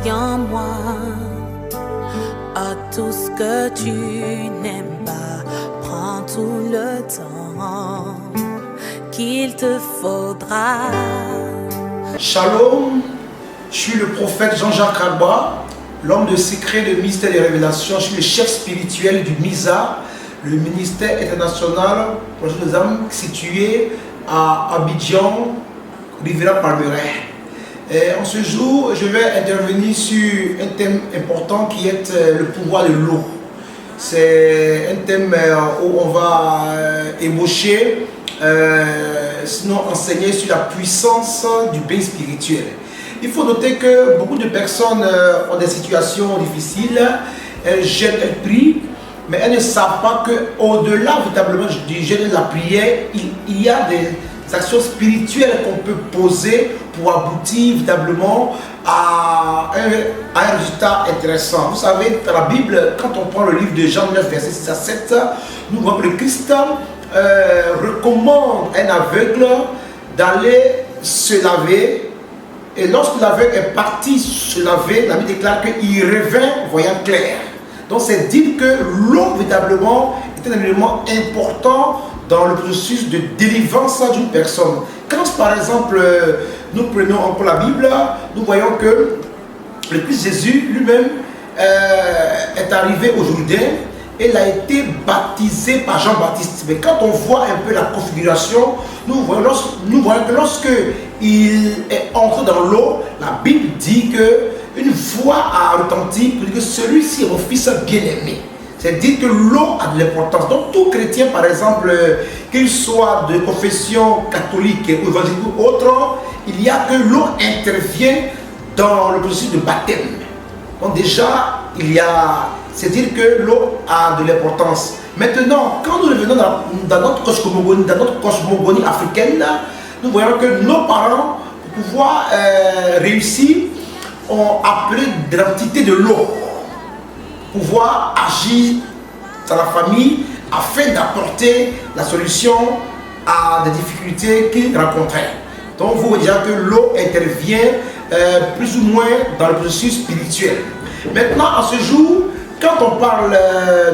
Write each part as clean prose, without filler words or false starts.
en moi à tout ce que tu n'aimes pas. Prends tout le temps qu'il te faudra. Shalom, je suis le prophète Jean-Jacques Agba, l'homme de secret de ministère des révélations. Je suis le chef spirituel du MISA, le ministère international pour les âmes situé à Abidjan, Riviera Palmeraie. En ce jour, je vais intervenir sur un thème important qui est le pouvoir de l'eau. C'est un thème où on va ébaucher, sinon enseigner sur la puissance du bain spirituel. Il faut noter que beaucoup de personnes ont des situations difficiles, elles jeûnent, elles prient, mais elles ne savent pas qu'au-delà véritablement du jeûne et de la prière, il y a des actions spirituelles qu'on peut poser pour aboutir véritablement à un résultat intéressant. Vous savez, dans la Bible, quand on prend le livre de Jean 9, verset 6 à 7, nous voyons que le Christ recommande à un aveugle d'aller se laver. Et lorsque l'aveugle est parti se laver, la Bible déclare qu'il revint voyant clair. Donc c'est dire que l'eau véritablement est un élément important dans le processus de délivrance d'une personne. Quand par exemple nous prenons encore la Bible, nous voyons que le Christ Jésus lui-même est arrivé au Jourdain et il a été baptisé par Jean-Baptiste. Mais quand on voit un peu la configuration, nous voyons que lorsque il est entré dans l'eau, la Bible dit que une voix a retenti pour dire que celui-ci est mon fils bien-aimé. C'est dire que l'eau a de l'importance. Donc tout chrétien, par exemple, qu'il soit de confession catholique ou évangélique ou autre, il y a que l'eau intervient dans le processus de baptême. Donc déjà, c'est dire que l'eau a de l'importance. Maintenant, quand nous revenons dans notre cosmogonie africaine, nous voyons que nos parents, pour pouvoir réussir, ont appelé de l'entité de l'eau, pouvoir agir dans la famille afin d'apporter la solution à des difficultés qu'ils rencontraient. Donc vous voyez déjà que l'eau intervient plus ou moins dans le processus spirituel. Maintenant, à ce jour, quand on parle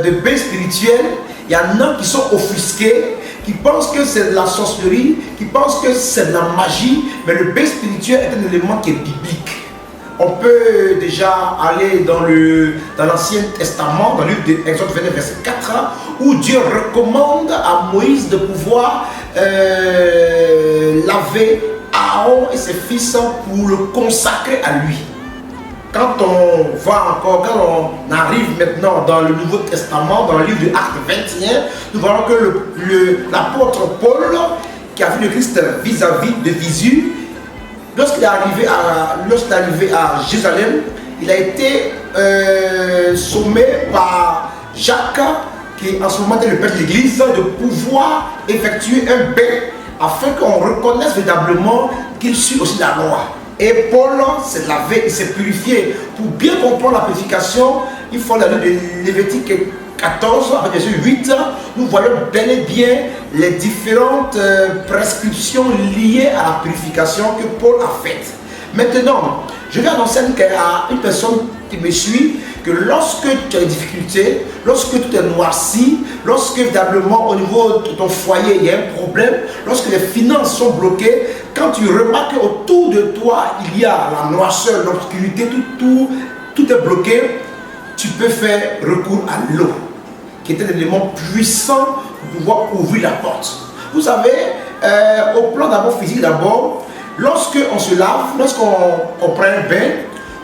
de bain spirituel, il y en a qui sont offusqués, qui pensent que c'est de la sorcellerie, qui pensent que c'est de la magie, mais le bain spirituel est un élément qui est biblique. On peut déjà aller dans l'Ancien Testament, dans le livre d'Exode 29, verset 4, où Dieu recommande à Moïse de pouvoir laver Aaron et ses fils pour le consacrer à lui. Quand on arrive maintenant dans le Nouveau Testament, dans le livre de Actes 21, nous voyons que l'apôtre Paul, qui a vu le Christ vis-à-vis de Jésus, lorsqu'il est arrivé à Jérusalem, il a été sommé par Jacques, qui en ce moment est le père de l'église, de pouvoir effectuer un bain afin qu'on reconnaisse véritablement qu'il suit aussi la loi. Et Paul s'est lavé, il s'est purifié. Pour bien comprendre la purification, il faut aller de Lévitique 14, avec verset 8, nous voyons bel et bien les différentes prescriptions liées à la purification que Paul a faites. Maintenant, je vais annoncer à une personne qui me suit que lorsque tu as des difficultés, lorsque tout est noirci, lorsque véritablement au niveau de ton foyer il y a un problème, lorsque les finances sont bloquées, quand tu remarques qu'autour de toi il y a la noirceur, l'obscurité, tout est bloqué, tu peux faire recours à l'eau, qui est un élément puissant pour pouvoir ouvrir la porte. Vous savez, au plan d'abord physique d'abord, lorsqu'on se lave, lorsqu'on prend un bain,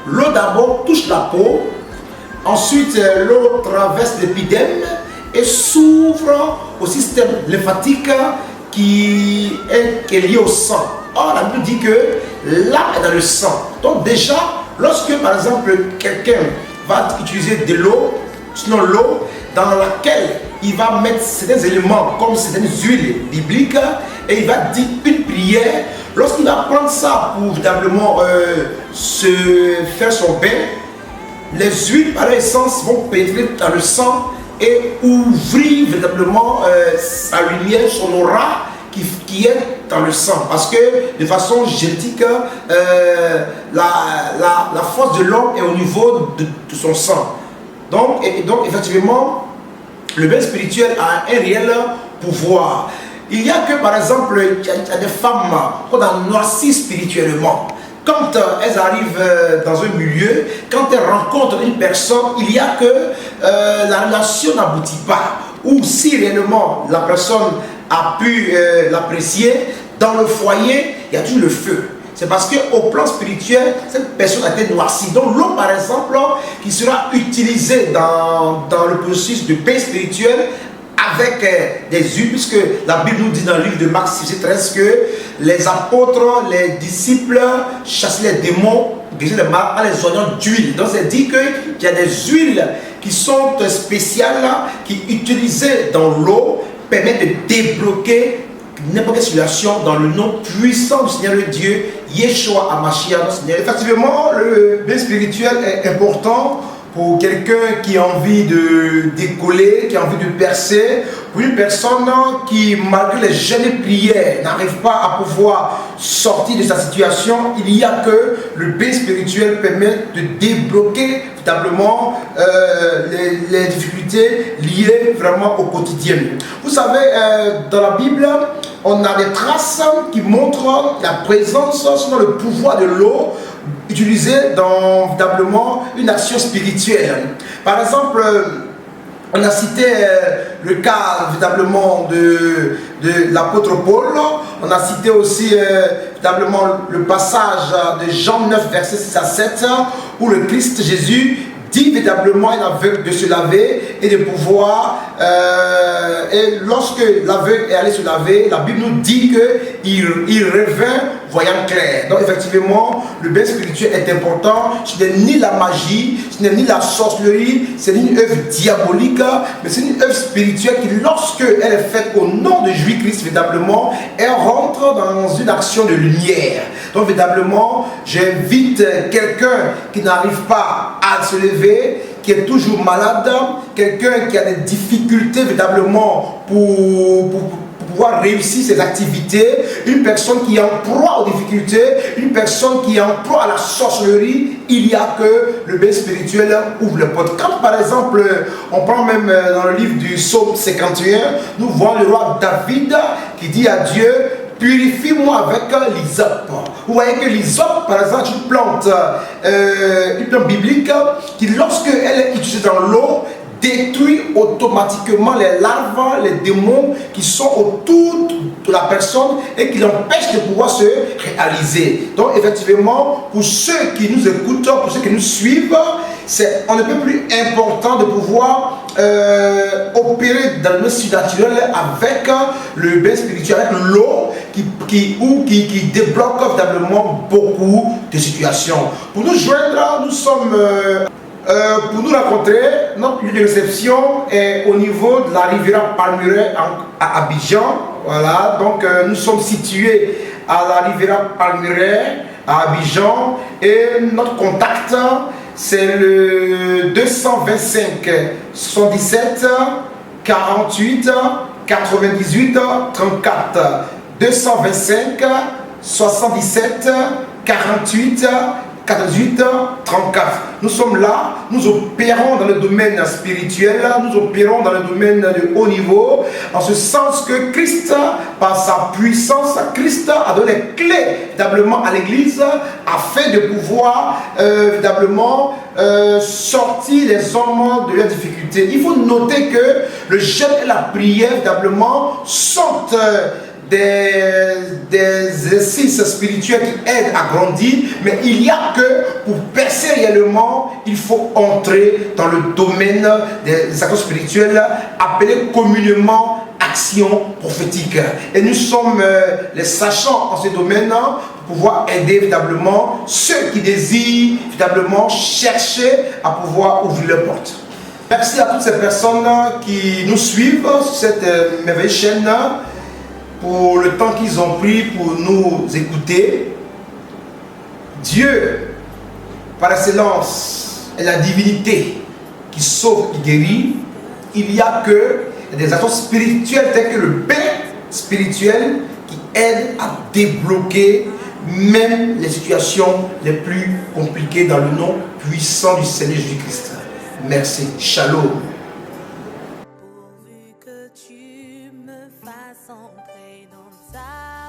l'eau d'abord touche la peau, ensuite l'eau traverse l'épiderme et s'ouvre au système lymphatique qui est lié au sang. Or, la Bible dit que l'âme est dans le sang. Donc déjà, lorsque par exemple quelqu'un va utiliser de l'eau, sinon l'eau dans laquelle il va mettre certains éléments comme certaines huiles bibliques et il va dire une prière, lorsqu'il va prendre ça pour véritablement se faire son bain, les huiles par leur essence vont pénétrer dans le sang et ouvrir véritablement sa lumière, son aura, qui est dans le sang. Parce que de façon génétique, la force de l'homme est au niveau de son sang. Donc effectivement, le bain spirituel a un réel pouvoir. Il y a que, par exemple, il y a des femmes qu'on a noircies spirituellement. Quand elles arrivent dans un milieu, quand elles rencontrent une personne, il y a que la relation n'aboutit pas. Ou si réellement la personne a pu l'apprécier, dans le foyer, il y a toujours le feu. C'est parce qu'au plan spirituel, cette personne a été noircie. Donc l'eau, par exemple, qui sera utilisée dans le processus de paix spirituelle, avec des huiles, puisque la Bible nous dit dans le livre de Marc 6:13 que les apôtres, les disciples chassaient les démons, guérissaient les malades en les oignant d'huile. Donc c'est dit qu'il y a des huiles qui sont spéciales, qui utilisées dans l'eau, permettent de débloquer n'importe quelle situation dans le nom puissant du Seigneur le Dieu, Yeshua HaMashiach, notre Seigneur. Effectivement, le bain spirituel est important pour quelqu'un qui a envie de décoller, qui a envie de percer, pour une personne qui, malgré les jeûnes et prières, n'arrive pas à pouvoir sortir de sa situation, il y a que le bain spirituel permet de débloquer véritablement les difficultés liées vraiment au quotidien. Vous savez, dans la Bible, on a des traces qui montrent la présence, sinon le pouvoir de l'eau, utilisé dans véritablement une action spirituelle. Par exemple, on a cité le cas véritablement de l'apôtre Paul. On a cité aussi véritablement le passage de Jean 9, verset 6 à 7, où le Christ Jésus dit véritablement à l'aveugle de se laver et de pouvoir, et lorsque l'aveugle est allé se laver, la Bible nous dit qu'il revint voyant clair. Donc effectivement, le bain spirituel est important. Ce n'est ni la magie, ce n'est ni la sorcellerie, ce n'est ni une œuvre diabolique, mais c'est une œuvre spirituelle qui, lorsque elle est faite au nom de Jésus-Christ, véritablement, elle rentre dans une action de lumière. Donc véritablement, j'invite quelqu'un qui n'arrive pas à se lever, qui est toujours malade, quelqu'un qui a des difficultés véritablement pour pouvoir réussir ses activités, une personne qui est en proie aux difficultés, une personne qui est en proie à la sorcellerie, il y a que le bain spirituel ouvre les portes. Quand par exemple, on prend même dans le livre du Psaume 51, nous voyons le roi David qui dit à Dieu: purifie-moi avec l'hysope. Vous voyez que l'hysope, par exemple, une plante biblique qui, lorsque elle est utilisée dans l'eau, détruit automatiquement les larves, les démons qui sont autour de la personne et qui l'empêchent de pouvoir se réaliser. Donc effectivement, pour ceux qui nous écoutent, pour ceux qui nous suivent, c'est on ne peut plus important de pouvoir opérer dans le surnaturel avec le bain spirituel, avec l'eau qui débloque véritablement beaucoup de situations. Pour nous joindre, nous sommes pour nous rencontrer, notre lieu de réception est au niveau de la Riviera Palmeraie à Abidjan. Voilà, donc nous sommes situés à la Riviera Palmeraie à Abidjan et notre contact c'est le 225 77 48 98 34 225 77 48 48 34. Nous sommes là, nous opérons dans le domaine spirituel, nous opérons dans le domaine de haut niveau, en ce sens que Christ, par sa puissance, Christ a donné les clés véritablement à l'Église afin de pouvoir véritablement sortir les hommes de leurs difficultés. Il faut noter que le jeûne et la prière véritablement sont des exercices spirituels qui aident à grandir, mais il y a que pour percer réellement, il faut entrer dans le domaine des actions spirituelles appelées communément action prophétique. Et nous sommes les sachants en ce domaine pour pouvoir aider véritablement ceux qui désirent véritablement chercher à pouvoir ouvrir les portes. Merci à toutes ces personnes qui nous suivent sur cette merveilleuse chaîne, pour le temps qu'ils ont pris pour nous écouter. Dieu, par excellence, est la divinité qui sauve, qui guérit. Il y a que des actions spirituelles telles que le bain spirituelle qui aide à débloquer même les situations les plus compliquées dans le nom puissant du Seigneur Jésus-Christ. Merci. Shalom. Pourvu que tu me fasses entrer dans ta